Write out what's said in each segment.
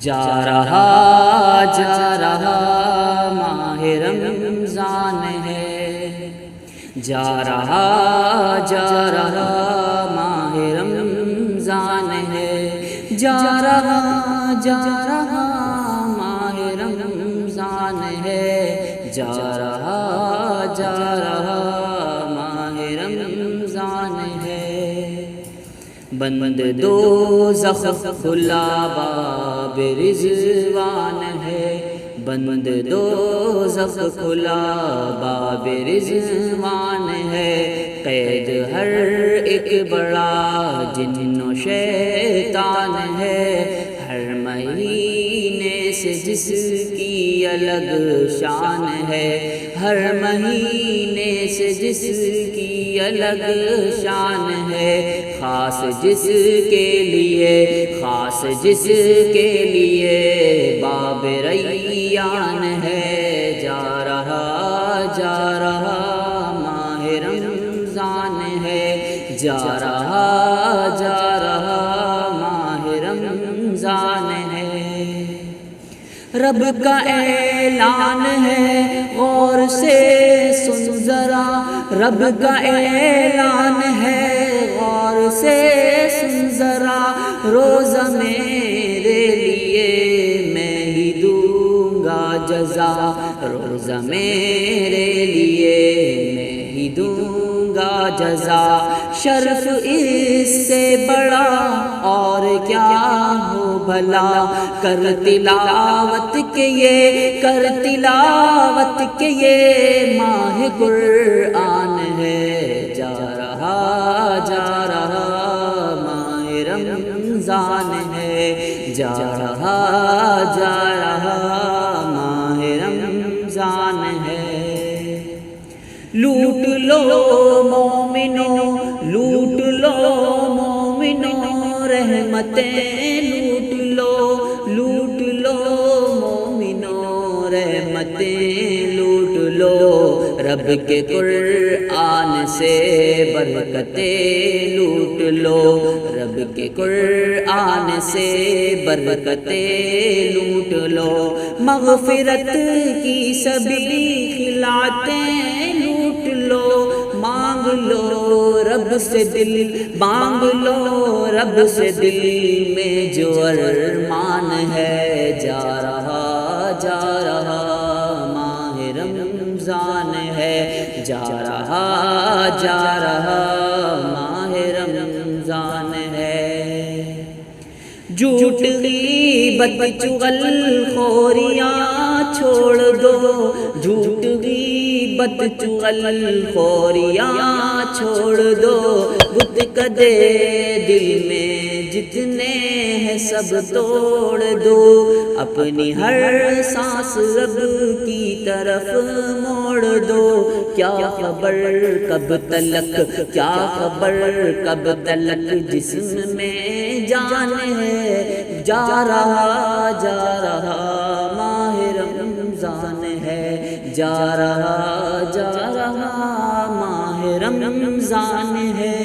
جا رہا ماہ رمضان ہے، جا رہا ماہ رمضان ہے، جا رہا ماہ رمضان ہے، جا رہا ماہ رمضان ہے۔ بند دوزخ کھلا باب رضوان ہے، بند دوزخ کھلا باب رضوان ہے، قید ہر ایک بڑا جن و شیطان ہے، ہر مہینے سے جس کی الگ شان ہے، ہر مہینے سے جس کی الگ شان ہے، خاص جس کے لیے باب ریان ہے، جا رہا ماہ رمضان ہے، جا رہا ماہ رمضان ہے۔ رب کا اعلان ہے غور سے سن ذرا، رب کا اعلان ہے غور سے سن ذرا، روزہ میرے لیے میں ہی دوں گا جزا، روزہ میرے لیے میں ہی دوں گا جزا، شرف اس سے بڑا اور کیا ہو بھلا، کر تلاوت کے یہ ماہ قرآن ہے، جا رہا ماہ رمضان ہے، جا رہا ماہ رمضان ہے۔ لوٹ لو مومنو، لوٹ لو مومنو رحمتیں، لوٹ لو مومنو رحمتیں، لوٹ لو رب کے قرآن سے برکتیں، لوٹ لو رب کے قرآن سے برکتیں، لوٹ لو مغفرت کی سبھی خلعتیں، لوٹ لو مانگ لو رب سے دل، مانگ لو رب سے دل میں جو ارمان ہے، جا رہا ماہ رمضان ہے، جا رہا ماہ رمضان ہے۔ جھوٹ غیبت چغل خوریاں چھوڑ دو، جھوٹ غیبت چغل خوریاں چھوڑ دو، بت کدے دل میں جتنے ہیں سب توڑ دو، اپنی ہر سانس رب کی طرف موڑ دو، کیا خبر کب تلک، کیا خبر کب تلک جسم میں جان ہے، جا رہا ماہ رمضان ہے، جا رہا ماہ رمضان ہے۔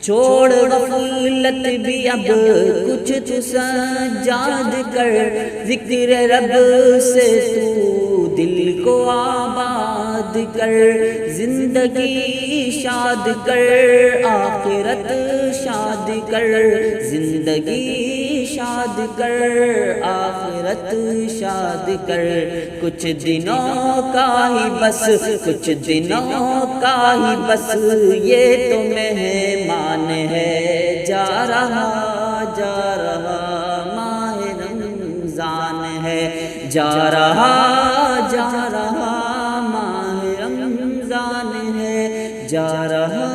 چھوڑ غفلت بھی اب کچھ تو سجاد کر، ذکر رب سے تو دل کو آباد کر، زندگی شاد کر آخرت شاد کر، زندگی شاد کر آخرت شاد کر، کچھ دنوں کا ہی بس، کچھ دنوں کا ہی بس یہ تو مہمان ہے، جا رہا ماہ رمضان ہے، جا رہا ماہ رمضان ہے، جا رہا